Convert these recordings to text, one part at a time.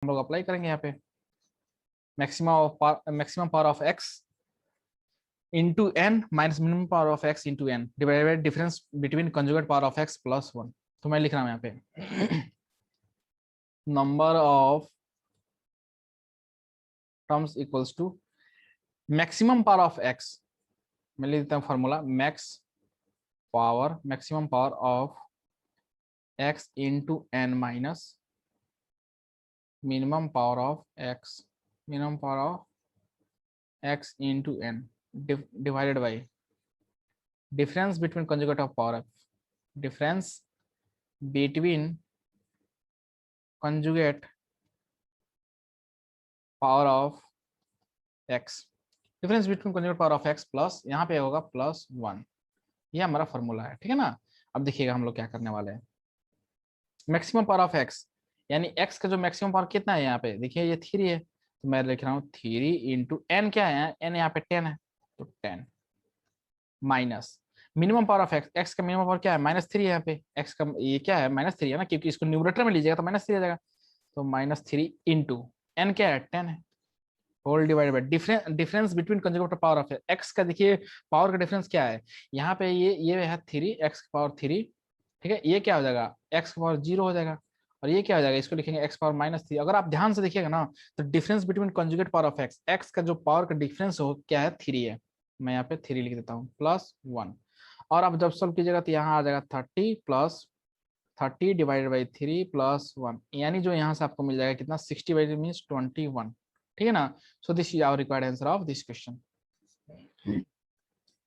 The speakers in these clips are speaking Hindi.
हम लोग अप्लाई करेंगे यहाँ पे maximum power of x into n minus minimum power of x into n divided by difference between conjugate power of x plus 1। तो मैं लिख रहा हूँ यहाँ पे number of terms equals to maximum power of x, मैं लिख देता हूँ formula maximum power of x into n minus minimum power of x into n divided by difference between conjugate of power f, difference between conjugate power of x, difference between conjugate power of x plus यहाँ पे होगा +1। ये हमारा फॉर्मूला है, ठीक है ना। अब देखिएगा हम लोग क्या करने वाले हैं, मैक्सिमम पावर ऑफ x यानी x का जो मैक्सिमम पावर कितना है यहाँ पे देखिए ये 3 है, तो मैं लिख रहा हूँ 3 इंटू n, क्या है n यहाँ पे 10 है तो 10 minus minimum power of x का मिनिमम पावर क्या है -3 है यहाँ पे, x का ये क्या है -3 है ना, क्योंकि इसको न्यूमरेटर में लीजिएगा तो -3 आ जाएगा, तो -3 इंटू n क्या है 10 है whole divided by difference between conjugate power of x का। देखिए पावर का डिफरेंस क्या है यहाँ पे, ये है 3 x की पावर 3, ठीक है, ये क्या हो जाएगा x की पावर 0 हो जाएगा, और ये क्या हो जाएगा इसको लिखेंगे x पावर -3। अगर आप ध्यान से देखिएगा ना तो difference between conjugate power of x का जो पावर का डिफरेंस हो क्या है 3 है, मैं यहाँ पे 3 लिख देता हूँ +1, और आप जब सॉल्व कीजिएगा तो यहाँ आ जाएगा 30 + 30 डिवाइडेड बाई 3 +1, यानी जो यहाँ से आपको मिल जाएगा कितना 60 बाई मीन्स 21, ठीक है ना। So this is our required answer of this question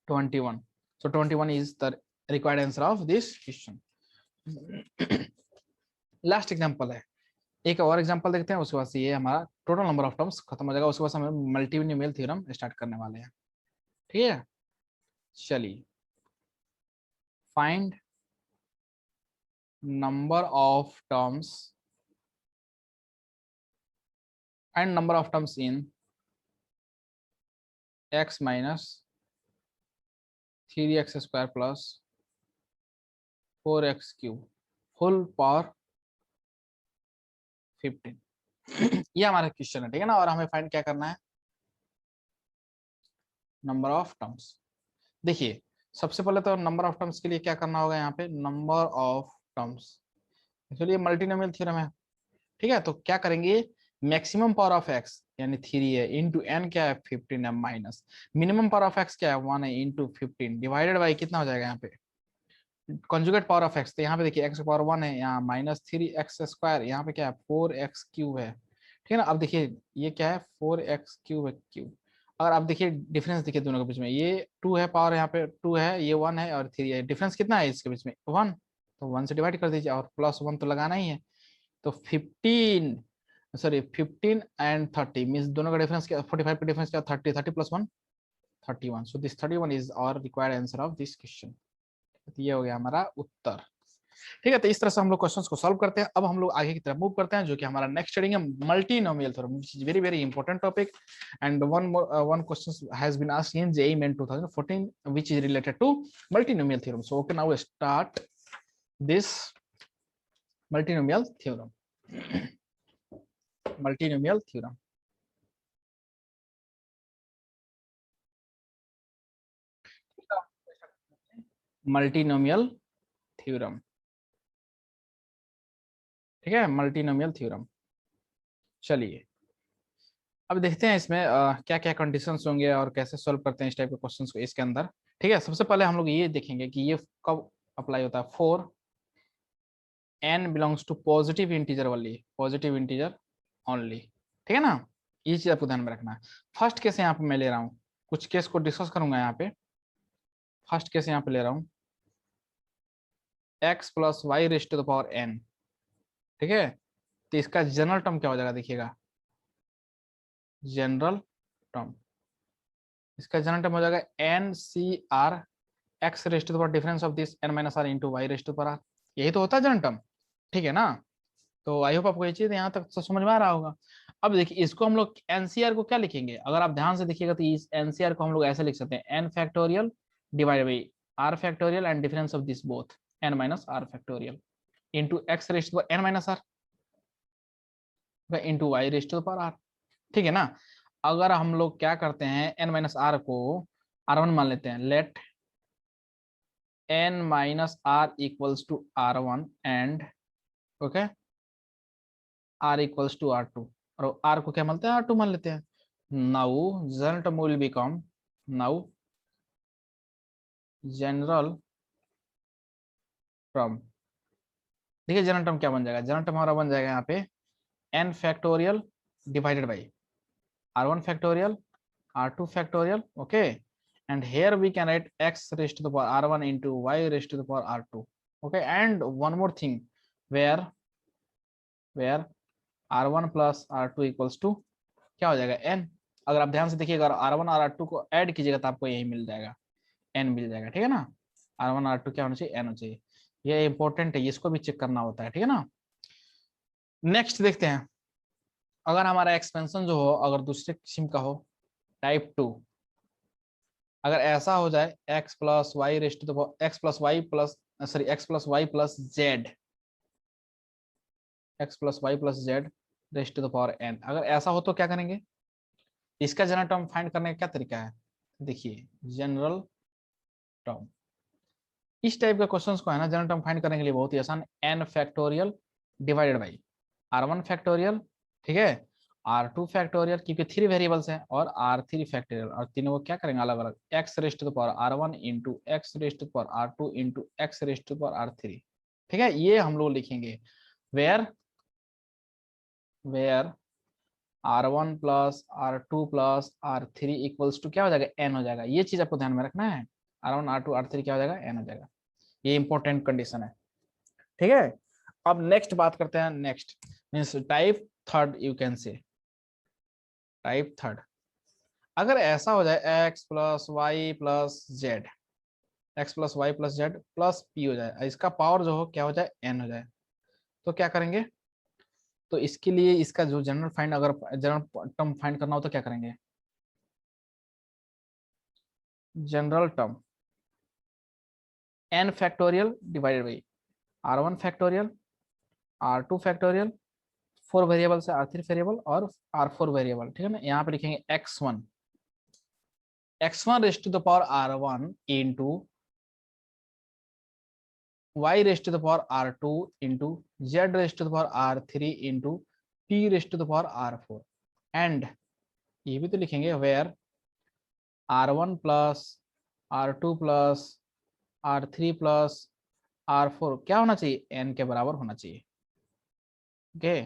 21। So 21 is the required answer of this question. Last example है, एक और एग्जांपल देखते हैं, उसके बाद से ये हमारा टोटल नंबर ऑफ टर्म्स खत्म हो जाएगा, उसके बाद हम मल्टीनोमियल थ्योरम स्टार्ट करने वाले हैं, ठीक है। चलिए, find number of terms and number of terms in x minus 3x square plus 4x cube whole power 15। ये हमारा क्वेश्चन है, ठीक है ना, और हमें फाइंड क्या करना है नंबर ऑफ टर्म्स। देखिए सबसे पहले तो नंबर ऑफ टर्म्स के लिए क्या करना होगा, यहाँ पे नंबर ऑफ टर्म्स, चलिए मल्टीनोमियल थ्योरम है, ठीक है। तो क्या करेंगे मैक्सिमम पावर ऑफ x यानी 3 है इंटू n क्या है 15 है minus minimum power of x क्या है 1 है इंटू 15 डिवाइडेड बाई कितना हो जाएगा यहाँ पे कंजुगेट पावर ऑफ x, तो यहाँ पे देखिए x पावर 1 है, यहाँ -3x², यहाँ पे क्या है 4x³ है, ठीक है ना। अब देखिए ये क्या है 4x³ है क्यूब, अगर आप देखिए डिफरेंस देखिए दोनों के बीच में, ये 2 है पावर, यहाँ पे 2 है, ये 1 है और 3 है, डिफरेंस कितना है इसके बीच में 1, तो 1 से डिवाइड कर दीजिए और +1 तो लगाना ही है, तो 15 एंड 30 मींस दोनों का डिफरेंस क्या 45 का डिफरेंस क्या 30 30 + 1 31। So this 31 is our required answer of this question. ये हो गया हमारा उत्तर, ठीक है। तो इस तरह से हम लोग क्वेश्चंस को सॉल्व करते हैं। अब हम लोग आगे की तरफ मूव करते हैं, जो कि हमारा नेक्स्ट स्टडी है multinomial theorem, which is very very important topic, and one question has been asked in JEE Main 2014 which is related to multinomial theorem. So okay, now start this multinomial theorem. Multinomial theorem, multinomial theorem, ठीक है, मल्टीनोमियल थ्योरम। चलिए अब देखते हैं इसमें क्या क्या कंडीशंस होंगे और कैसे सॉल्व करते हैं इस टाइप के क्वेश्चंस को इसके अंदर, ठीक है। सबसे पहले हम लोग ये देखेंगे कि ये कब अप्लाई होता है, for n belongs to positive integer only, positive integer only, ठीक है ना। ये चीज आपको ध्यान में रखना है। फर्स्ट केस यहाँ पे मैं ले रहा हूँ, कुछ केस को डिस्कस करूंगा यहाँ पे। फर्स्ट केस यहाँ पे ले रहा हूँ x + y⁻n, ठीक है। तो इसका जनरल टर्म क्या हो जाएगा देखिएगा, जनरल टर्म, इसका जनरल टर्म हो जाएगा NCR x⁻⁴ difference of this n - r into y⁻r, यही तो होता है जनरल टर्म, ठीक है ना। तो आई होप आपको ये चीज यहाँ तक तो समझ में आ रहा होगा। अब देखिए इसको हम लोग एनसीआर को क्या लिखेंगे, अगर आप ध्यान से देखिएगा तो इस एनसीआर को हम लोग ऐसे लिख सकते हैं n factorial divide by r factorial and difference of this both n - r factorial into x⁻n - r। Into y raised to the power r, ठीक है ना। अगर हम लोग क्या करते हैं n माइनस आर को R1 मान लेते हैं, let n minus r equals to R1 and okay r equals to R2, और r को क्या मानते हैं, R2 मान लेते हैं। Now general term will become, now general term, देखिए जनरल टर्म क्या बन जाएगा, जनरल टर्म हमारा बन जाएगा यहाँ पे n factorial divided by R1 factorial, R2 factorial, okay, and here we can write x raised to the power R1 into y raised to the power R2, okay, and one more thing, where R1 plus R2 equals to क्या हो जाएगा n। अगर आप ध्यान से देखिएगा, अगर R1 और R2 को ऐड कीजिएगा तो आपको यही मिल जाएगा, n मिल जाएगा, ठीक है ना। R1 R2 क्या होना चाहिए, n होना चाहिए, ये इंपॉर्टेंट है, इसको भी चेक करना होता है, ठीक है ना। नेक्स्ट देखते हैं, अगर हमारा एक्सपेंशन जो हो अगर दूसरे किस्म का हो, टाइप 2, अगर ऐसा हो जाए x plus y raised to the power x plus y plus sorry x plus y plus z, x plus y plus z raised to the power n, अगर ऐसा हो तो क्या करेंगे, इसका जनरल टर्म फाइंड करने का क्या तरीका है, देखिए जनरल टर्म, इस टाइप के क्वेश्चंस को है ना जनरल टर्म फाइंड करने के लिए बहुत ही आसान, n factorial divided by R1 factorial, ठीक है, R2 फैक्टोरियल, क्योंकि 3 वेरिएबल्स हैं, और R3 फैक्टोरियल, और तीनों को क्या करेंगे अलग अलग, x raised to the power R1 into x raised to the power R2 into x raised to the power R3, ठीक है, ये हम लोग लिखेंगे where R1 plus R2 plus R3 equals to क्या हो जाएगा, n हो जाएगा, ये चीज आपको ध्यान में रखना है, R1 R2 R3 क्या हो जाएगा, n हो जाएगा, ये इंपॉर्टेंट कंडीशन है, ठीक है। अब नेक्स्ट बात करते हैं, next means type third, you can say type third, अगर ऐसा हो जाए x plus y plus z, x plus y plus z plus p हो जाए, इसका पावर जो हो क्या हो जाए, n हो जाए, तो क्या करेंगे, तो इसके लिए इसका जो जनरल फाइंड, अगर जनरल टर्म फाइंड करना हो तो क्या करेंगे, general term n factorial divided by R1 factorial, R2 factorial, 4 variable से R3 वेरिएबल और R4 वेरिएबल, ठीक है ना। यहाँ पे लिखेंगे x1 raised to the power R1 into y raised to the power R2 into z raised to the power R3 into p raised to the power R4, and ये भी तो लिखेंगे where R1 plus R2 plus R3 plus R4 क्या होना चाहिए, n के बराबर होना चाहिए, ओके,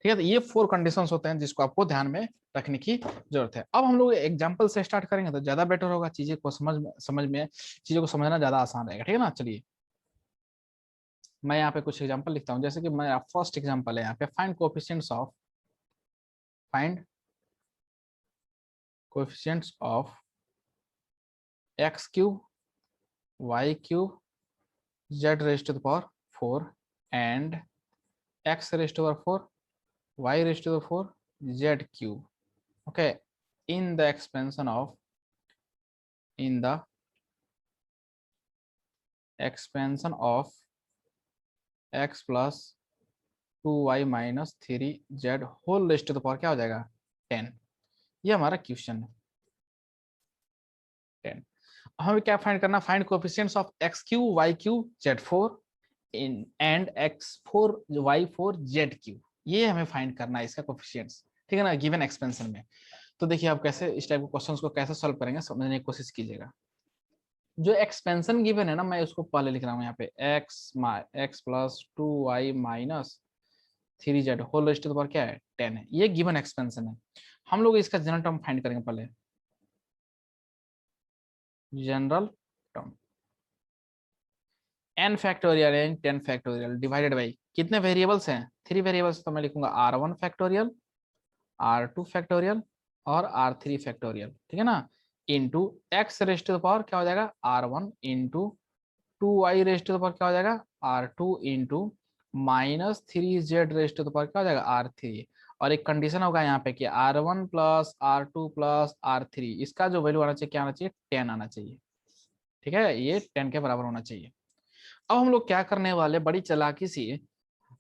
ठीक है। तो ये 4 कंडीशंस होते हैं जिसको आपको ध्यान में रखने की जरूरत है। अब हम लोग एग्जांपल से स्टार्ट करेंगे तो ज्यादा बेटर होगा, चीजें को समझ में चीजों को समझना ज्यादा आसान रहेगा, ठीक है ना। चलिए मैं यहाँ पे कुछ एग्जांपल लिखता हूँ, जैसे कि मेरा फर्स्ट एग्जांपल है यहाँ पे, find coefficients of x cube y cube z raised to the power 4 and x raised to the power 4 y raised to the 4 z cube, okay, in the expansion of x plus 2y minus 3z whole raised to the power क्या हो जाएगा 10, ये हमारा क्वेश्चन है 10। हमें क्या फाइंड करना, find coefficients of x cube y cube z4 in and x4 y4 z cube, ये हमें फाइंड करना है इसका कोएफिशिएंट्स, ठीक है ना, गिवन एक्सपेंशन में। तो देखिए आप कैसे इस टाइप के क्वेश्चंस को कैसे सॉल्व करेंगे, समझने की कोशिश कीजिएगा। जो एक्सपेंशन गिवन है ना, मैं उसको पहले लिख रहा हूँ यहाँ पे x plus 2y minus 3z whole raised to the power क्या है 10 है, ये गिवन एक्सपेंशन है। हम लोग इसका जनरल टर्म फाइंड करेंगे पहले, general term n factorial and 10 factorial divided by कितने वेरिएबल्स हैं, 3 वेरिएबल्स, तो मैं लिखूंगा R1 फैक्टोरियल, R2 फैक्टोरियल और R3 फैक्टोरियल, ठीक है ना, into x raised to the power क्या हो जाएगा R1 into 2y raised to the power क्या हो जाएगा R2 into minus 3z raised to the power क्या हो जाएगा R3, और एक कंडीशन होगा यहाँ पे कि R1 plus R2 plus R3, इसका जो वैल्यू आना चाहिए क्या आना चाहिए 10 आना चाहिए, ठीक है, ये 10 के बराबर होना चाहिए। अब हम लोग क्या करने वाले, बड़ी चालाकी से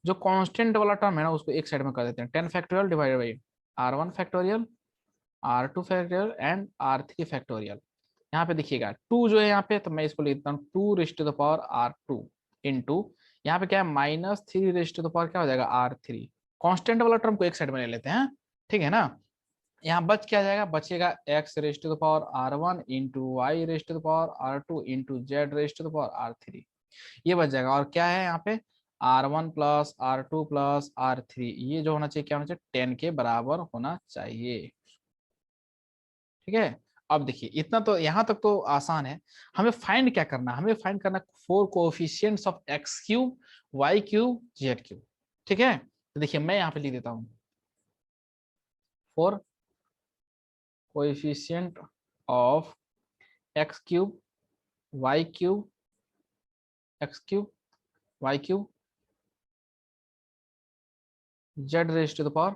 जो कांस्टेंट वाला टर्म है ना उसको एक साइड में कर देते हैं। 10 factorial divided by R1 factorial, R2 factorial and R3 factorial. यहाँ पे देखिएगा 2 जो है यहाँ पे, तो मैं इसको लिखता हूँ 2 raised to the power R2 into यहाँ पे क्या है -3 रेस्ट टू द पावर क्या हो जाएगा R3। कांस्टेंट वाला टर्म को एक साइड में ले लेते हैं, ठीक है ना। यहाँ बच क्या जाएगा, बचेगा x raised to the power R1 into y raised to the power R2 into z raised to the power R3, ये बच जाएगा। और क्या है यहाँ पे R1 plus R2 plus R3, ये जो होना चाहिए क्या होना चाहिए 10 के बराबर होना चाहिए, ठीक है। अब देखिए इतना तो यहाँ तक तो आसान है। हमें फाइंड क्या करना है, हमें फाइंड करना 4 coefficients of x cube y cube z cube, ठीक है। तो देखिए मैं यहाँ पे लिख देता हूँ 4 coefficient of x cube y cube x cube y cube z raised to the power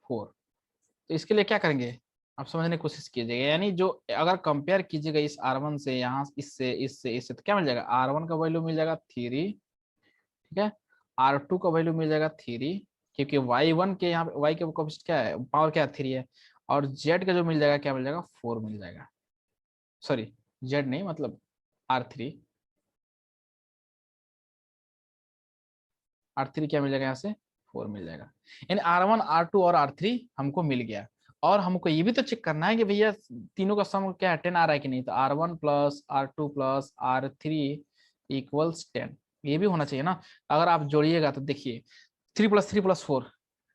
4। तो इसके लिए क्या करेंगे, आप समझने की कोशिश कीजिएगा। यानी जो अगर कंपेयर कीजिएगा इस R1 से, यहाँ इससे इससे इससे, तो क्या मिल जाएगा, R1 का वैल्यू मिल जाएगा 3, ठीक है। R2 का वैल्यू मिल जाएगा 3, क्योंकि Y1 के यहाँ Y के कोएफिशिएंट क्या है, पावर क्या है 3 है। और Z का जो मिल जाएगा क्या मिल जाएगा 4 मिल जाएगा, सॉरी Z नहीं मतलब R3 क्या मिल जाएगा यहाँ से 4 मिल जाएगा। यानी R1 R2 और R3 हमको मिल गया। और हमको ये भी तो चेक करना है कि भैया तीनों का सम क्या है 10 आ रहा है कि नहीं। तो R1 plus R2 plus R3 equals 10, ये भी होना चाहिए ना। अगर आप जोड़िएगा तो देखिए 3 प्लस 3 प्लस 4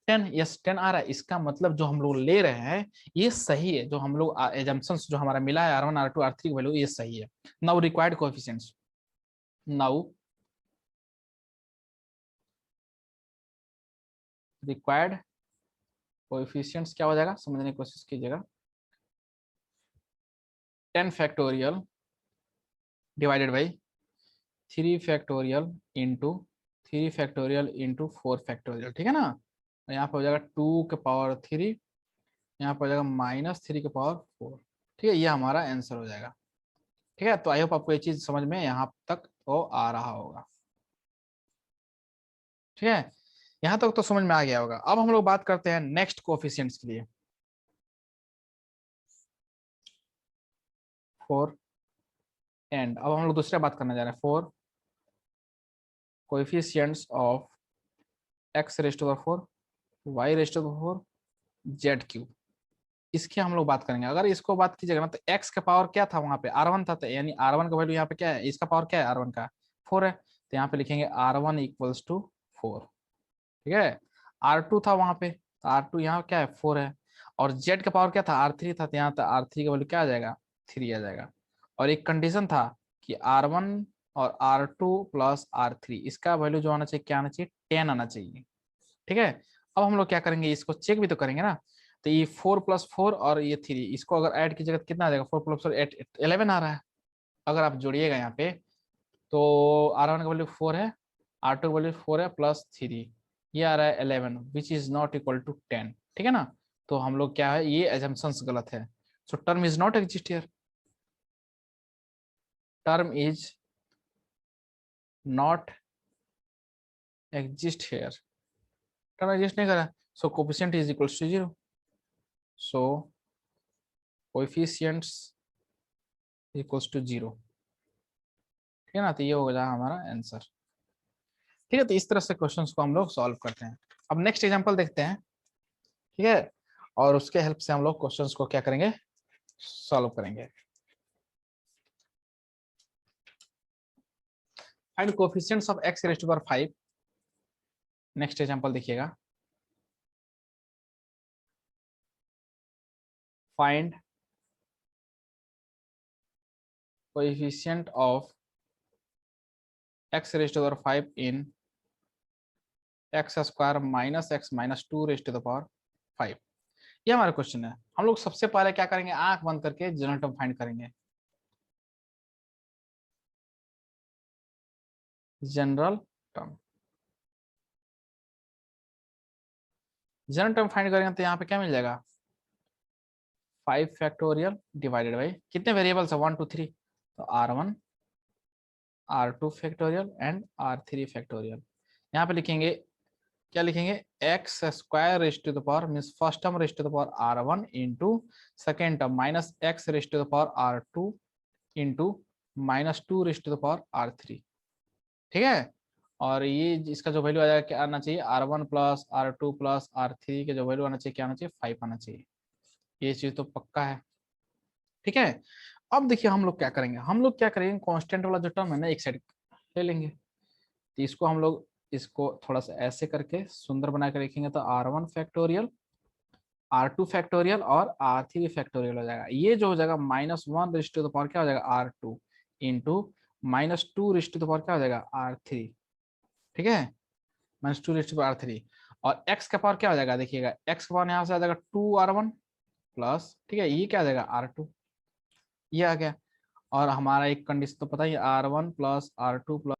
10, यस 10 आ रहा है। इसका मतलब जो हम लोग ले रहे हैं ये सही है, जो हम लोग एजम्पशंस जो हमारा मिला है R1 R2 R3 की वैल्यू ये सही है। Now required coefficients, now required coefficients क्या हो जाएगा, समझने की कोशिश कीजिएगा। 10 factorial divided by 3 factorial into 3 factorial into 4 factorial, ठीक है ना। यहाँ पे हो जाएगा 2 के पावर 3, यहाँ पे हो जाएगा -3 के पावर 4, ठीक है। ये हमारा आंसर हो जाएगा, ठीक है। तो आई होप आपको ये चीज समझ में यहाँ तक तो आ रहा होगा, ठीक है। यहाँ तक तो समझ में आ गया होगा। अब हम लोग बात करते हैं नेक्स्ट कोएफिशिएंट्स के लिए। 4 एंड अब हम लोग दूसरा बात करने जा रहे हैं 4 coefficients of x rays to the 4 y raised to the 4 z cube. इसकी हम लोग बात करेंगे। अगर इसको बात कीजिएगा ना तो x का पावर क्या था वहां पे R1 था, तो यानी R1 का वैल्यू यहाँ पे क्या है, इसका पावर क्या है R1 का 4 है, तो यहाँ पे लिखेंगे R1 इक्वल्स टू 4, ठीक है। R2 था वहां पे, तो R2 यहाँ क्या है 4 है। और z का पावर क्या था R3 था, तो यहाँ था R3 का वैल्यू क्या आ जाएगा 3 आ जाएगा। और एक कंडीशन था कि R1 और R2 प्लस R3 इसका वैल्यू जो आना चाहिए क्या आना चाहिए 10 आना चाहिए, ठीक है। अब हम लोग क्या करेंगे, इसको चेक भी तो करेंगे ना। तो ये 4 प्लस 4 और ये 3, इसको अगर ऐड कीजिएगा तो कितना आ जाएगा, 4 प्लस 4 11 आ रहा है। अगर आप जोड़िएगा यहाँ पे तो R1 का वैल्यू 4 है, R2 का वैल्यू 4 है प्लस 3, ये आ रहा है 11 which is not equal to 10, ठीक है ना। तो हम लोग क्या है, ये एजम्पशंस गलत है। So term is not exist here, term is not exist here, term exist नहीं कर रहा। So coefficient is equals to 0, so coefficients equals to 0, ठीक है ना। तो ये हो जाएगा हमारा आंसर, ठीक है। तो इस तरह से क्वेश्चंस को हम लोग सॉल्व करते हैं। अब नेक्स्ट एग्जांपल देखते हैं, ठीक है। और उसके हेल्प से हम लोग क्वेश्चंस को क्या करेंगे, सॉल्व करेंगे। Find coefficients of x rays to power 5। Next example देखिएगा, find coefficient of x rays to power 5 in x square minus x minus 2 raise to the power 5। ये हमारा क्वेश्चन है। हम लोग सबसे पहले क्या करेंगे, आंख बंद करके जनरल टर्म फाइंड करेंगे। General term, general term find करेंगे तो यहाँ पे क्या मिल जाएगा 5 फैक्टोरियल डिवाइडेड बाई कितने वेरिएबल्स है 1 2 3, तो R1 R2 factorial and R3 factorial. यहाँ पे लिखेंगे, क्या लिखेंगे, x square raised to the power means first term raised to the power R1 into second term minus x raised to the power R2 into -2 raised to the power R3। ठीक है, और ये इसका जो वैल्यू आ जाएगा क्या आना चाहिए, R1 plus R2 plus R3 के जो वैल्यू आना चाहिए क्या आना चाहिए, 5 आना चाहिए। ये चीज तो पक्का है। ठीक है, अब देखिए हम लोग क्या करेंगे, हम लोग क्या करेंगे, कांस्टेंट वाला जो टर्म है ना एक साइड ले लेंगे, तो इसको हम लोग इसको थोड़ा सा ऐसे करके सुंदर बना के लिखेंगे, तो R1 फैक्टोरियल, R2 फैक्टोरियल और R3 फैक्टोरियल हो जाएगा। ये जो हो जाएगा -1 रेज टू द पावर क्या हो जाएगा, R2 into -2 raised to the power क्या हो जाएगा, R3। ठीक है, -2 रेज टू पावर R3, और x का पावर क्या हो जाएगा, देखिएगा x का पावर यहाँ से आ जाएगा 2R1 प्लस, ठीक है, ये क्या आ जाएगा R2, ये आ गया। और हमारा एक कंडीशन तो पता ही, R1 प्लस R2 प्लस